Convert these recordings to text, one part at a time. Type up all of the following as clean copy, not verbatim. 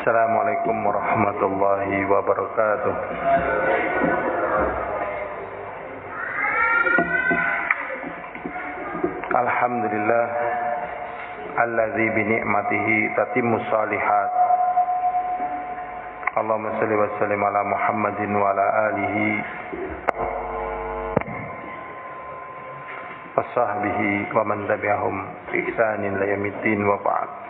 Assalamualaikum warahmatullahi wabarakatuh. Alhamdulillah alladzi bi ni'matihi tatimmus shalihat. Allahumma shalli wa sallim ala Muhammadin wa ala alihi wa sahbihi wa man tabi'ahum bi ihsanin ila yaumiddin wa ba'd.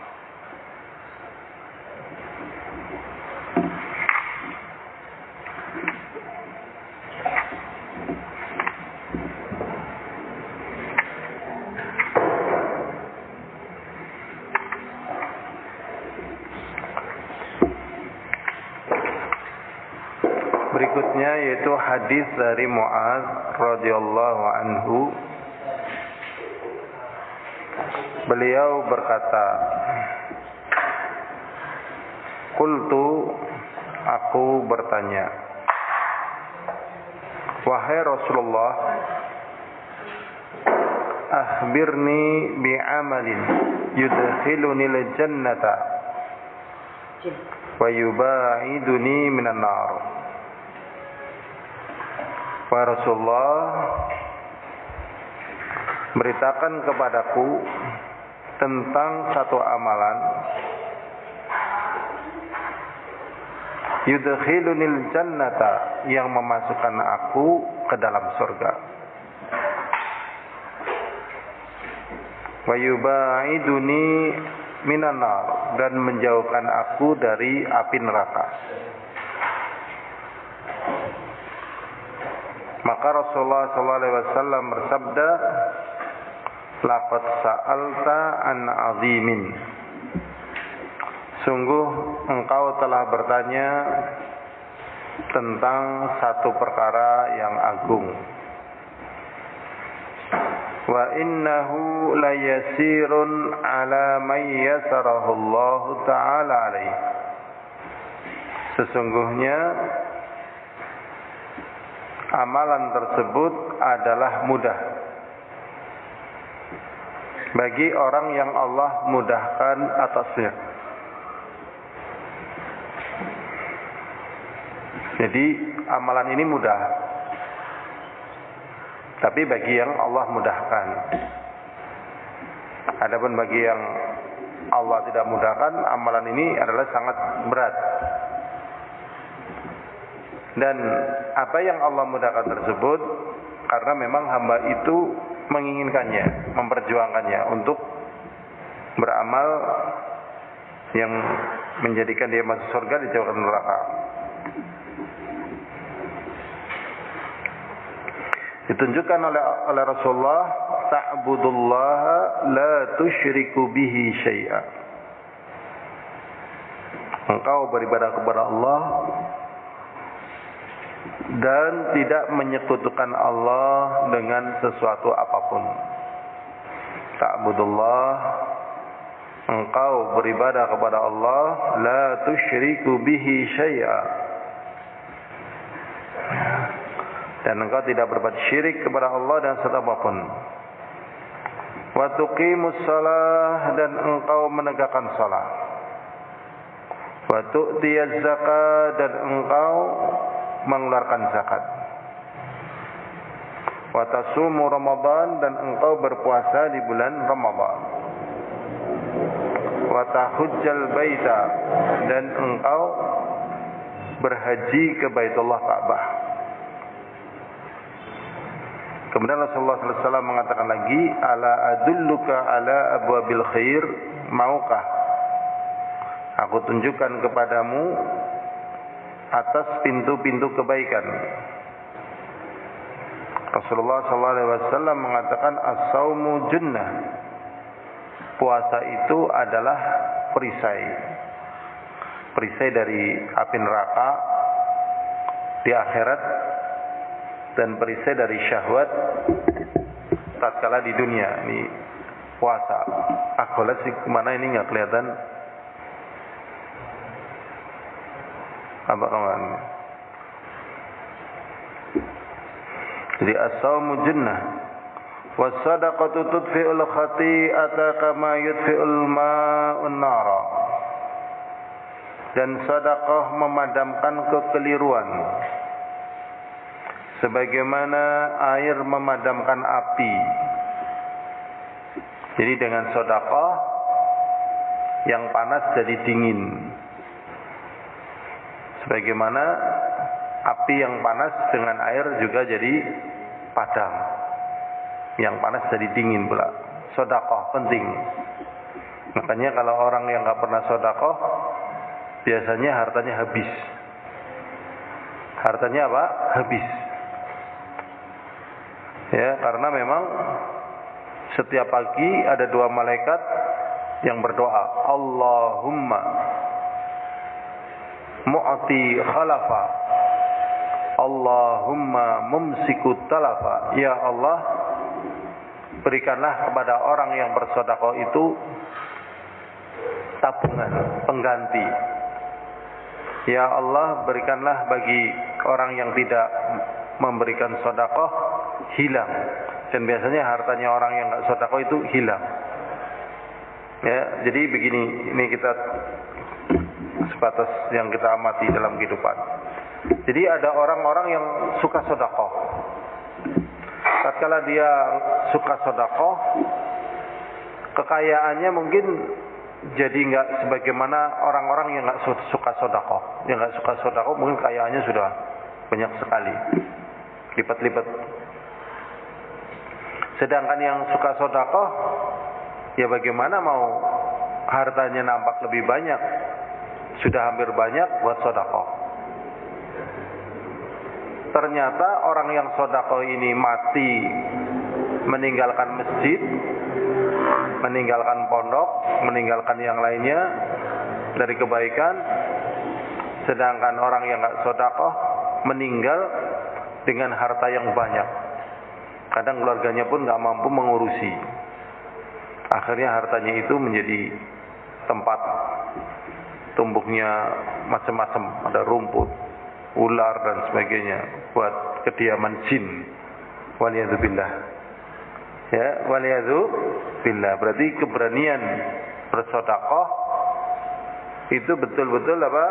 Berikutnya yaitu hadis dari Mu'adz radhiyallahu anhu. Beliau berkata, "Qultu, aku bertanya, wahai Rasulullah, akhbirni bi'amalin yudkhilunil jannata wa yubaiduni minan nar." Wahai Rasulullah, beritakan kepadaku tentang satu amalan yudkhilunil jannata, yang memasukkan aku ke dalam surga, wa yubaiduni minan nar, dan menjauhkan aku dari api neraka. Maka Rasulullah SAW bersabda, laqad sa'alta an 'azimin. Sungguh engkau telah bertanya tentang satu perkara yang agung. Wa innahu layasirun ala man yasarahu Allah Ta'ala alaih. Sesungguhnya amalan tersebut adalah mudah bagi orang yang Allah mudahkan atasnya. Jadi amalan ini mudah, tapi bagi yang Allah mudahkan. Adapun bagi yang Allah tidak mudahkan, amalan ini adalah sangat berat. Dan apa yang Allah mudahkan tersebut karena memang hamba itu menginginkannya, memperjuangkannya untuk beramal yang menjadikan dia masuk surga, dijauhkan neraka. Ditunjukkan oleh Rasulullah, ta'budullaha la tusyriku bihi syai'a. Engkau beribadah kepada Allah dan tidak menyekutukan Allah dengan sesuatu apapun. Ta'budullah, engkau beribadah kepada Allah, la tusyriku bihi syai'a, dan engkau tidak berbuat syirik kepada Allah dan sesuatu apapun. Wa tuqimus shalah, dan engkau menegakkan salat. Wa tu'tiyaz zakat, dan engkau mengeluarkan zakat. Wa tasumu Ramadan, dan engkau berpuasa di bulan Ramadan. Wa tahujjal baita, dan engkau berhaji ke Baitullah Ka'bah. Kemudian Rasulullah SAW mengatakan lagi, ala adulluka ala abwabil khair, maukah aku tunjukkan kepadamu atas pintu-pintu kebaikan. Rasulullah SAW mengatakan, as-saumu junnah, puasa itu adalah perisai dari api neraka di akhirat, dan perisai dari syahwat tatkala di dunia. Ini puasa. Akola sih kemana ini nggak kelihatan? Apa kawan? Jadi as-saumu junnah, was-sadaqatu tudfi'ul khati'ata kama yudfi'ul ma'un nara. dan sedekah memadamkan kekeliruan sebagaimana air memadamkan api. Jadi dengan sedekah yang panas jadi dingin, sebagaimana api yang panas dengan air juga jadi padam, yang panas jadi dingin pula. Sedekah penting. Makanya kalau orang yang nggak pernah sedekah, biasanya hartanya habis. Hartanya apa? Habis. Ya, karena memang setiap pagi ada dua malaikat yang berdoa, Allahumma mu'ti khalafa, Allahumma mumsiku talafa. Ya Allah, berikanlah kepada orang yang bersedekah itu tabungan, pengganti. Ya Allah, berikanlah bagi orang yang tidak memberikan sedekah hilang. Dan biasanya hartanya orang yang enggak sedekah itu hilang. Ya, jadi begini, ini kita sebatas yang kita amati dalam kehidupan. Jadi ada orang-orang yang suka sedekah. Tatkala dia suka sedekah, kekayaannya mungkin jadi enggak sebagaimana orang-orang yang enggak suka sedekah. Yang enggak suka sedekah mungkin kekayaannya sudah banyak sekali, lipat-lipat. Sedangkan yang suka sedekah, ya bagaimana mau hartanya nampak lebih banyak, sudah hampir banyak buat sedekah. Ternyata orang yang sedekah ini mati meninggalkan masjid, meninggalkan pondok, meninggalkan yang lainnya dari kebaikan. Sedangkan orang yang enggak sedekah meninggal dengan harta yang banyak. Kadang keluarganya pun enggak mampu mengurusi. Akhirnya hartanya itu menjadi tempat tumbuhnya macam-macam, ada rumput, ular dan sebagainya, buat kediaman jin. Waliyadzubillah. Ya, waliyadzubillah. Berarti keberanian bersedekah itu betul-betul apa?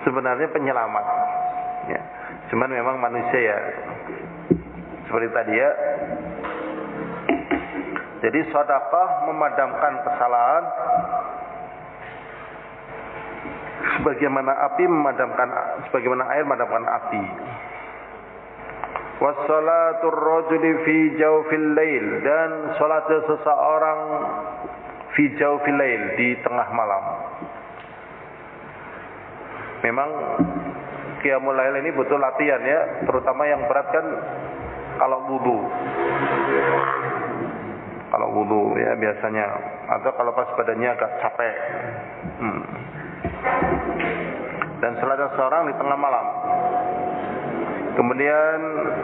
Sebenarnya penyelamat. Ya. Cuman memang manusia ya seperti tadi ya. Jadi sedekah memadamkan kesalahan sebagaimana air memadamkan api. Wassalatur rajuli fi jawfil lail, dan salat seseorang fi jawfil lail, di tengah malam. Memang qiyamul lail ini butuh latihan ya, terutama yang berat kan kalau wudu. Kalau wudu ya biasanya, atau kalau pas badannya agak capek. Dan salat seorang di tengah malam. Kemudian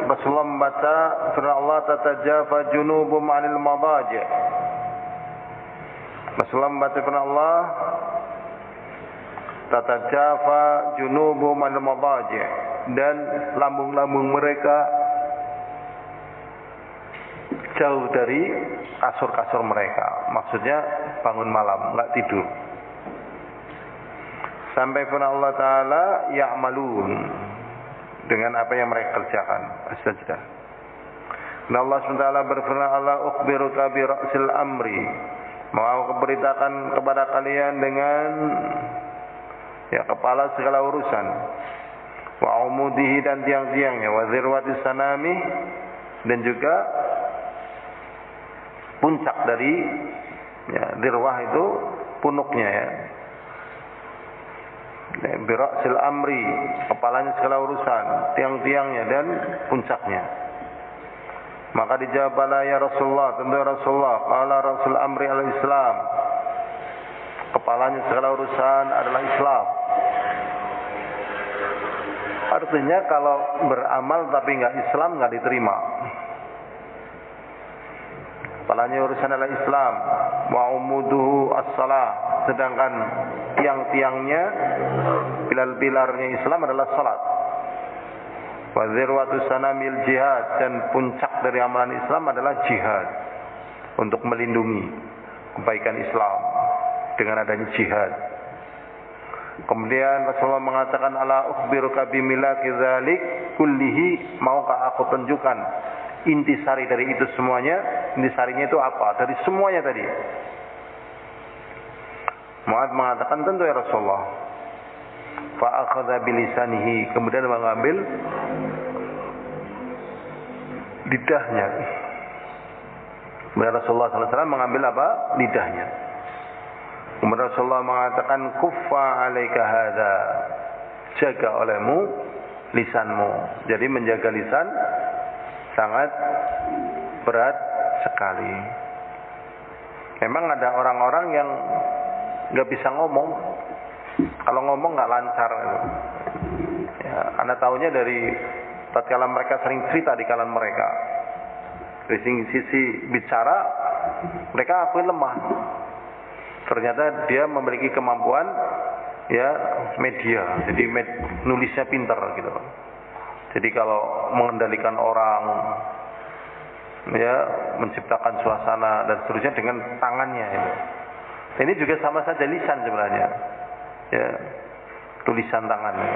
Rasulullah membaca firman Allah, tatajafa junubum 'anil madaji'. Rasulullah membaca firman Allah, tatajafa junubum 'anil madaji', dan lambung-lambung mereka jauh dari kasur-kasur mereka. Maksudnya bangun malam, enggak tidur. Sampai firman Allah Ta'ala, ya'malun, dengan apa yang mereka kerjakan. As-Sajdah. Dan Allah SWT berfirman, Allah ukhbiruka bi ra'sil amri, mau aku beritakan kepada kalian dengan ya kepala segala urusan, wa umudihi, dan tiang-tiangnya, wa zirwatis sanami, dan juga puncak dari ya, dirwah itu punuknya ya. Bira'sil amri, kepalanya segala urusan, tiang-tiangnya dan puncaknya. Maka dijawablah, ya Rasulullah, tentu Rasulullah, qala ra'sul amri al-Islam, kepalanya segala urusan adalah Islam. Artinya kalau beramal tapi enggak Islam, enggak diterima. Kepalanya urusan adalah Islam, wa umuduhu as-salah, sedangkan tiang-tiangnya, pilar-pilarnya Islam adalah salat. Wa zirwatu sanamil jihad, dan puncak dari amalan Islam adalah jihad, untuk melindungi kebaikan Islam dengan adanya jihad. Kemudian Rasulullah mengatakan, ala ukhbiruka bimilaki dzalik kullihi, maukah aku tunjukkan intisari dari itu semuanya? Intisarinya itu apa? Dari semuanya tadi. Mu'adz mengatakan, tentu ya Rasulullah. Fa akhadha bilisanihi, kemudian mengambil lidahnya. Kemudian Rasulullah SAW mengambil apa? Lidahnya. Kemudian Rasulullah mengatakan, kuffa alaika hadza, jaga olehmu lisanmu. Jadi menjaga lisan sangat berat sekali. Memang ada orang-orang yang nggak bisa ngomong. Kalau ngomong nggak lancar. Ya, Anda tahunya dari tatkala mereka sering cerita di kalangan mereka. Dari sisi bicara, mereka akui lemah. Ternyata dia memiliki kemampuan ya media. Jadi nulisnya pintar gitu. Jadi kalau mengendalikan orang, ya menciptakan suasana dan seterusnya dengan tangannya itu. Ini juga sama saja lisan sebenarnya. Ya, tulisan tangannya.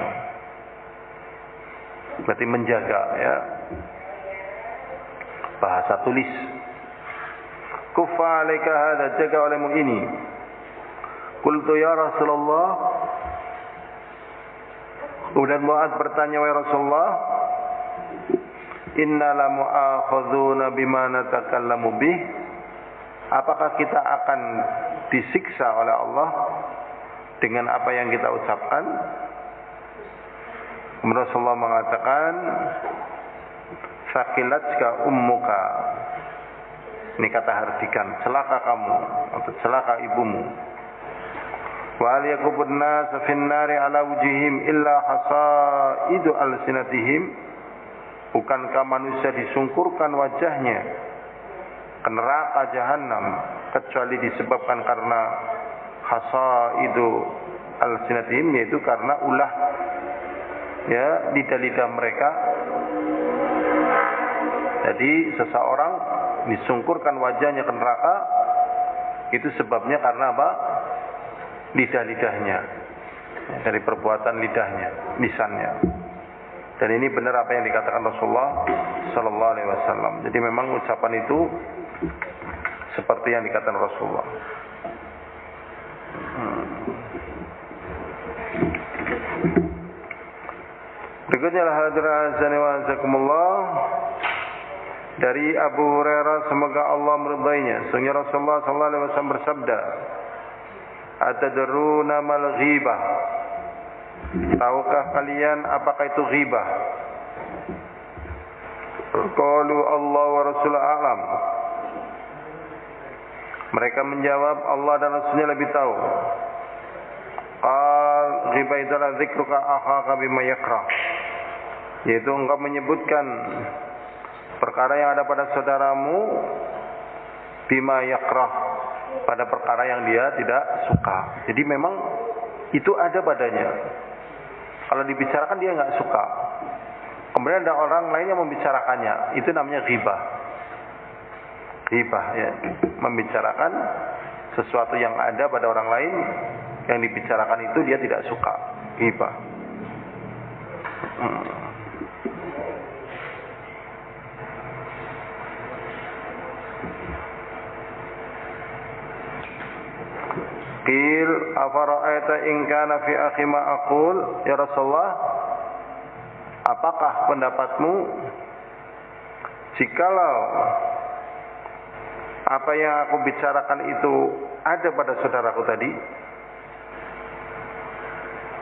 Berarti menjaga ya bahasa tulis. Kuffa alaika hadza, jaga olehmu ini. Qultu ya Rasulullah. Kemudian Mu'adz bertanya, wahai Rasulullah, inna la mu'akhadzuna bima natakallamu bih. Apakah kita akan disiksa oleh Allah dengan apa yang kita ucapkan? Kemudian Rasulullah mengatakan, sakilatka ummuka. Ini kata hardikan, celaka kamu atau celaka ibumu. Wa al yakubun nas fin nari ala wujihim illa hasaidu alsinatihim. Bukankah manusia disungkurkan wajahnya ke neraka jahanam kecuali disebabkan karena hasaidu alsinatihim, yaitu karena ulah ya lidah-lidah mereka. Jadi seseorang disungkurkan wajahnya ke neraka itu sebabnya karena apa? Lidah-lidahnya, dari perbuatan lidahnya, lisannya. Dan ini benar apa yang dikatakan Rasulullah Sallallahu Alaihi Wasallam. Jadi memang ucapan itu seperti yang dikatakan Rasulullah. Berikutnya hadirin azani wa azakumullah, dari Abu Hurairah, semoga Allah meridainya, sungguh Rasulullah sallallahu alaihi wasallam bersabda, atadruna mal ghibah, tahukah kalian apakah itu ghibah? Qalu Allah wa Rasul a'lam. Mereka menjawab, Allah dan Rasulnya lebih tahu. Qal ghibah itu adalah zikruka akhaka bima yakrah, yaitu engkau menyebutkan perkara yang ada pada saudaramu bima yakrah, pada perkara yang dia tidak suka. Jadi memang itu ada padanya. Kalau dibicarakan dia nggak suka. Kemudian ada orang lain yang membicarakannya, itu namanya ghibah. Ghibah ya, membicarakan sesuatu yang ada pada orang lain yang dibicarakan itu dia tidak suka. Ghibah. Qil afara'aita in kana fi akhi ma aqul, ya Rasulullah, apakah pendapatmu jikalau apa yang aku bicarakan itu ada pada saudaraku tadi?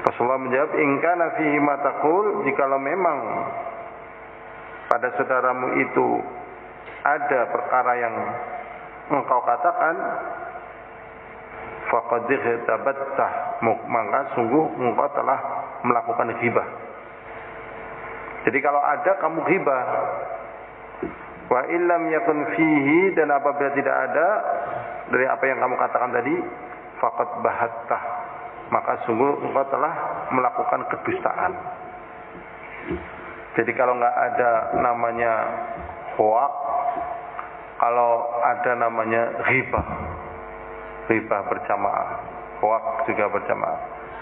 Rasulullah menjawab, in kana fihi ma taqul, jikalau memang pada saudaramu itu ada perkara yang engkau katakan, faqad ihtabattah, maka sungguh engkau telah melakukan ghibah. Jadi kalau ada kamu ghibah. Wa illam yakun fihi, dan apabila tidak ada dari apa yang kamu katakan tadi, faqad bahattah, maka sungguh engkau telah melakukan kedustaan. Jadi kalau nggak ada namanya hoak, kalau ada namanya ghibah, ghibah berjamaah, hoak juga berjamaah.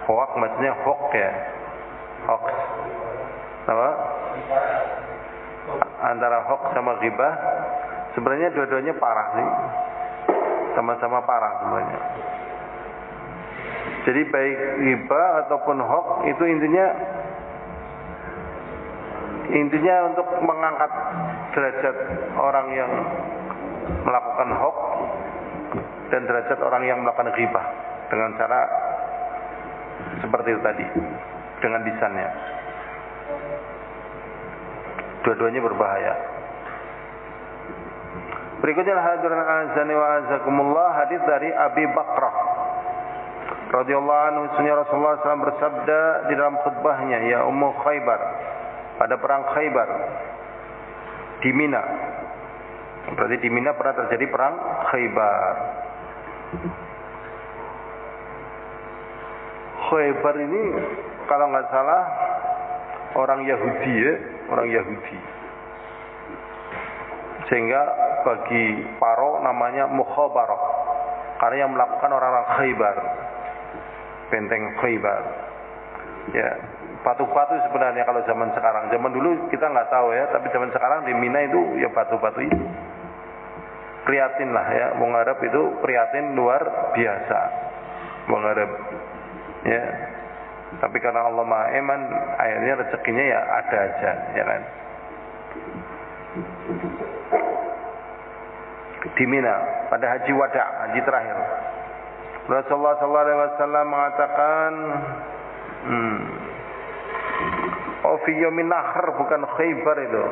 Hoak maksudnya hoax ya, hoax. Apa? Antara hoax sama ghibah sebenarnya dua-duanya parah sih, sama-sama parah sebenarnya. Jadi baik ghibah ataupun hoax itu intinya untuk mengangkat derajat orang yang melakukan hoax dan derajat orang yang melakukan ghibah dengan cara seperti itu tadi, dengan lisannya. Dua-duanya berbahaya. Berikutnya hadirin azani wa azakumullah, hadis dari Abi Bakrah radhiyallahu anhu, Rasulullah SAW bersabda di dalam khutbahnya, ya Ummu Khaybar, pada perang Khaybar di Mina. Berarti di Mina pernah terjadi perang Khaybar. Khaybar ini kalau nggak salah orang Yahudi ya, orang Yahudi. Sehingga bagi Paro namanya Mukhabarah, karena yang melakukan orang-orang Khaybar, benteng Khaybar. Ya, batu-batu sebenarnya kalau zaman sekarang. Zaman dulu kita nggak tahu ya, tapi zaman sekarang di Mina itu ya batu-batu itu. Prihatin lah ya, wong Arab itu prihatin luar biasa, wong Arab. Ya, tapi karena Allah Maha Eman, akhirnya rezekinya ya ada aja, ya kan. Di Mina pada haji wada, haji terakhir, Rasulullah SAW mengatakan, fi yaumin nahr, bukan Khaybar itu.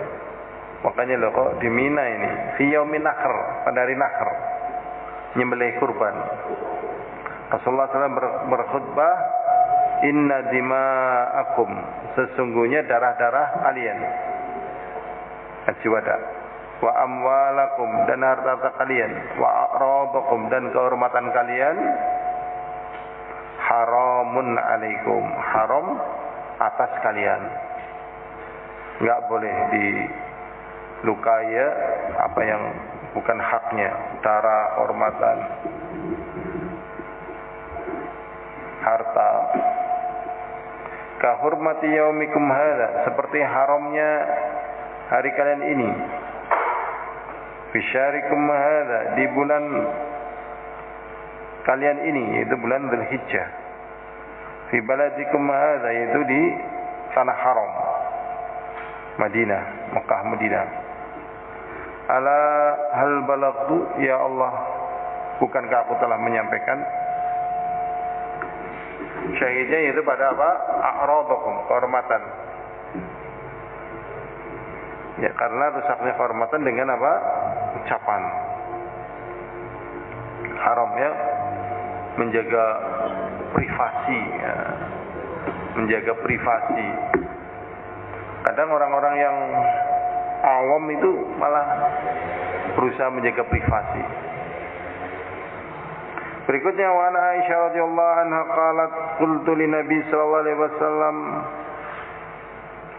Makanya loh kok di Mina ini fi yaumin nahr, pada hari nahr, nyembelih kurban. Rasulullah SAW berkhutbah, inna dima'akum, sesungguhnya darah-darah kalian, haji wada, wa amwalakum, dan harta kalian, wa a'radakum, dan kehormatan kalian, haramun alaikum, haram atas kalian. Enggak boleh dilukai ya, apa yang bukan haknya, darah, hormatan, harta. Ka hurmati yaumikum hadza, seperti haramnya hari kalian ini. Fi syarikum hadza, di bulan kalian ini, yaitu bulan Dzulhijjah. Fi baladikum hadza, yaitu di tanah haram, Madinah, Mekah, Madinah. Ala hal balagtu, ya Allah, bukankah aku telah menyampaikan? Syahidnya itu pada apa? A'radakum, kehormatan. Ya, karena rusaknya kehormatan dengan apa? Ucapan. Haram ya, menjaga privasi ya. Menjaga privasi. Kadang orang-orang yang awam itu malah berusaha menjaga privasi. Berikutnya, wa ana Aisyah radhiyallahu anha qalat qultu li Nabi sallallahu alaihi wasallam,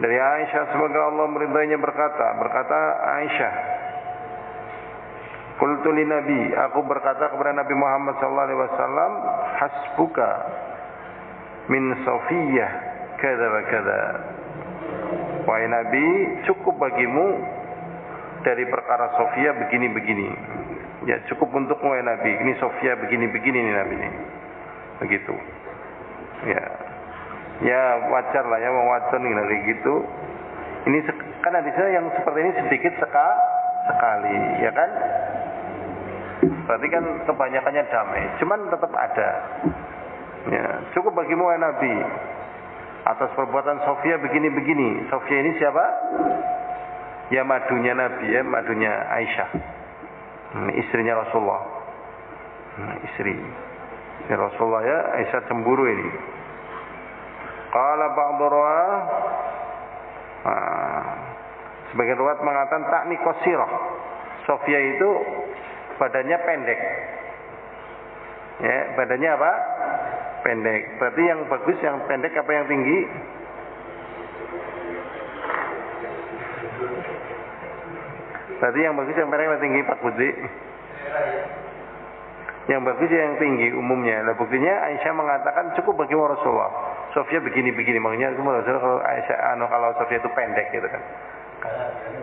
dari Aisyah semoga Allah meridainya berkata Aisyah, qultu li Nabi, aku berkata kepada Nabi Muhammad sallallahu alaihi wasallam, hasbuka min Safiyah kadza wa kadza. Wahai Nabi, cukup bagimu dari perkara Sofia begini-begini. Ya, cukup untukmu ya Nabi. Ini Sofia begini-begini nih Nabi nih. Begitu. Ya. Ya wajar lah ya, wajar nih Nabi gitu. Ini kan hadisnya yang seperti ini sedikit sekali, ya kan? Berarti kan kebanyakannya damai. Cuman tetap ada. Ya, cukup bagimu ya Nabi atas perbuatan Sofia begini-begini. Sofia ini siapa? Ya madunya Nabi ya, madunya Aisyah. Istrinya Rasulullah. Istri Rasulullah ya, Aisyah cemburu ini. Qala ba'du rawah, sebagian riwayat mengatakan takni qasirah. Sofia itu badannya pendek. Ya, badannya apa? Pendek. Berarti yang bagus yang pendek apa yang tinggi? Berarti yang bagus yang pendek yang tinggi, Pak Budi? Yang bagus yang tinggi umumnya. Lah buktinya Aisyah mengatakan cukup bagi Rasulullah. Sofia begini-begini, makanya kalau Aisyah kalau Sofia itu pendek gitu kan.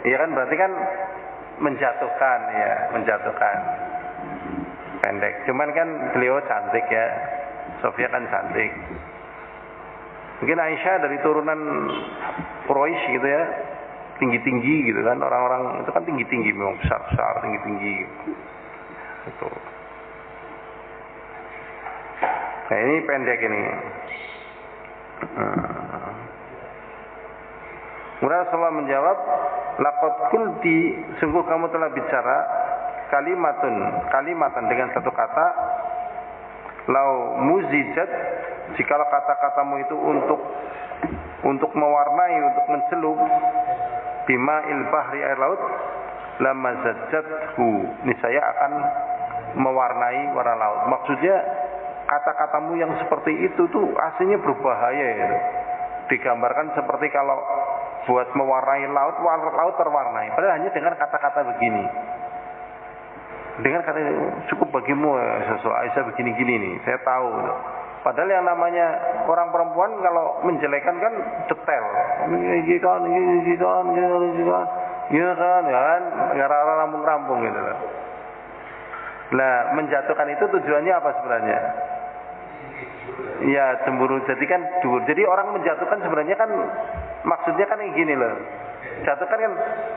Iya kan berarti kan menjatuhkan ya, menjatuhkan. Pendek. Cuman kan beliau cantik ya. Sofia kan cantik. Mungkin Aisyah dari turunan Quraisy gitu ya. Tinggi-tinggi gitu kan. Orang-orang itu kan tinggi-tinggi memang besar-besar, tinggi-tinggi gitu. Nah ini pendek ini. Kemudian Rasulullah menjawab, laqad qulti, sungguh kamu telah bicara kalimatan dengan satu kata, lau muzijat, jikalau kata-katamu itu untuk mewarnai, untuk mencelup bima bahri air laut, lamazajathu, niscaya akan mewarnai warna laut. Maksudnya kata-katamu yang seperti itu tuh aslinya berbahaya ya. Digambarkan seperti kalau buat mewarnai laut, laut terwarnai. Padahal hanya dengan kata-kata begini. Dengan kata cukup bagimu Aisyah begini-gini nih, saya tahu. Padahal yang namanya orang perempuan kalau menjelekan kan detail. Ini kan, ngarang rampung-rampung gitu loh. Nah, menjatuhkan itu tujuannya apa sebenarnya? Ya, cemburu. Jadi kan dur. Jadi orang menjatuhkan sebenarnya kan maksudnya kan yang gini loh. Jatuhkan kan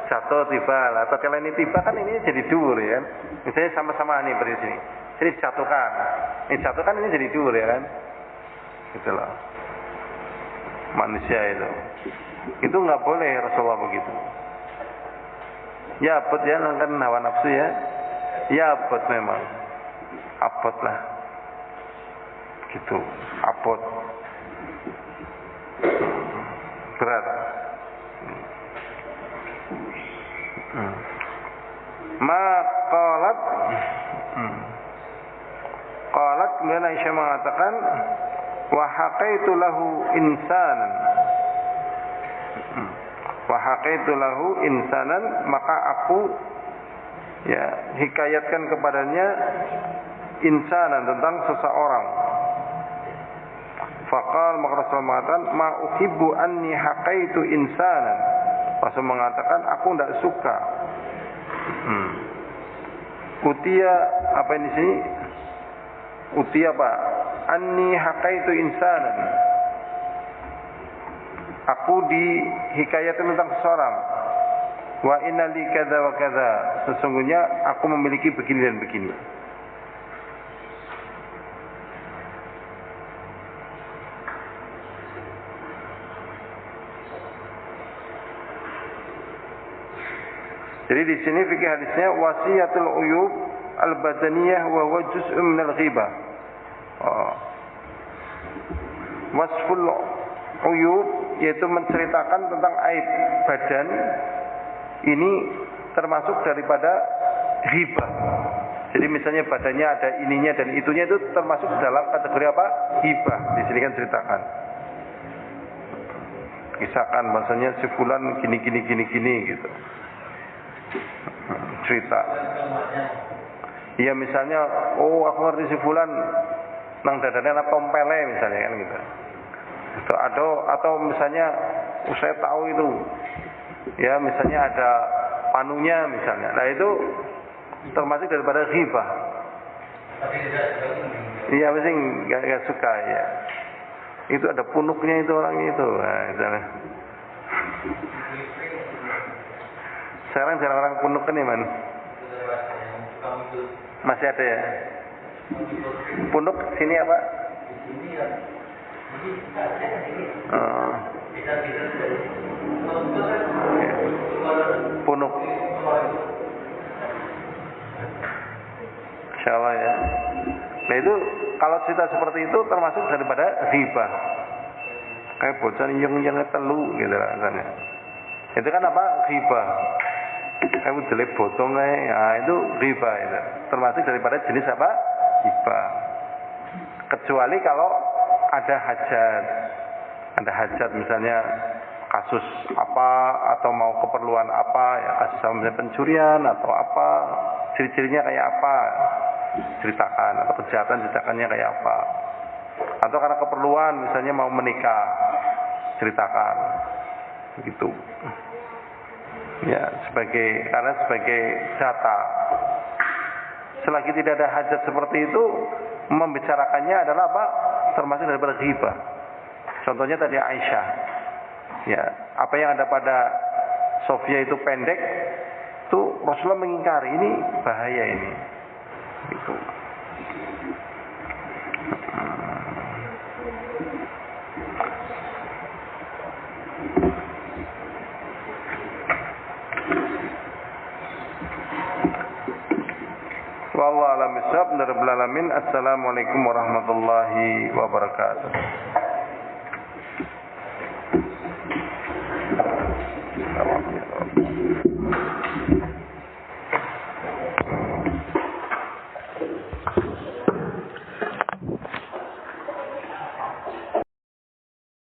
jatuh tiba lah. Atau ini tiba kan ini jadi dur ya. Misalnya sama-sama nih berdiri sini. Jadi jatuhkan. Ini jatuhkan ini jadi dur ya kan. Gitu loh. Manusia itu nggak boleh Rasulullah begitu. Ya abot ya kan hawa nafsu ya. Ya abot memang. Abot lah. Gitu. Abot. Berat. Qalat kemudian Aisyah mengatakan wa haqaitu lahu insanan maka aku ya hikayatkan kepadanya insanan tentang seseorang. Faqal maka Rasul mengatakan ma uhibbu anni haqaitu insanan. Rasul mengatakan aku tidak suka. Utia apa ini sini? Utia apa? Anni haqaitu insanan. Aku dihikayatkan tentang seseorang. Wa inna li kadza wa kadza. Sesungguhnya aku memiliki begini dan begini. Jadi di sini fikih hadisnya wasiyatul uyub al-badaniyah wa huwa juz'un min al-ghibah. Wasful uyub yaitu menceritakan tentang aib badan ini termasuk daripada ghibah. Jadi misalnya badannya ada ininya dan itunya itu termasuk dalam kategori apa? Ghibah. Di sini kan ceritakan. Kisahkan bahasanya si fulan gini gitu. Cerita. Iya misalnya, oh aku ngerti si fulan nang dadane ana tompele misalnya kan gitu. Atau misalnya saya tahu itu. Ya misalnya ada panunya misalnya. Nah itu termasuk daripada ghibah. Iya mesti enggak suka ya. Itu ada punuknya itu orang itu. Nah, misalnya. Sekarang jarang orang punuk kan ya man? Masih ada ya? Punuk sini apa? Oh. Punuk. Insyaallah ya. Nah itu kalau cerita seperti itu termasuk daripada ghibah. Kayak bocah yang telu gitu rasanya. Itu kan apa? Ghibah. Kamu jelek botong itu ghibah itu. Termasuk daripada jenis apa? Ghibah. Kecuali kalau ada hajat misalnya kasus apa atau mau keperluan apa ya, kasus misalnya pencurian atau apa, ciri-cirinya kayak apa. ceritakan, atau kejahatan ceritakannya kayak apa. Atau karena keperluan, misalnya mau menikah, ceritakan, gitu. Ya, karena sebagai data. Selagi tidak ada hajat seperti itu, membicarakannya adalah apa? Termasuk daripada ghibah. Contohnya tadi Aisyah. Ya, apa yang ada pada Sofia itu pendek, itu Rasulullah mengingkari, ini bahaya ini. Gitu. Wallahu a'lam bishawab. Assalamualaikum warahmatullahi wabarakatuh.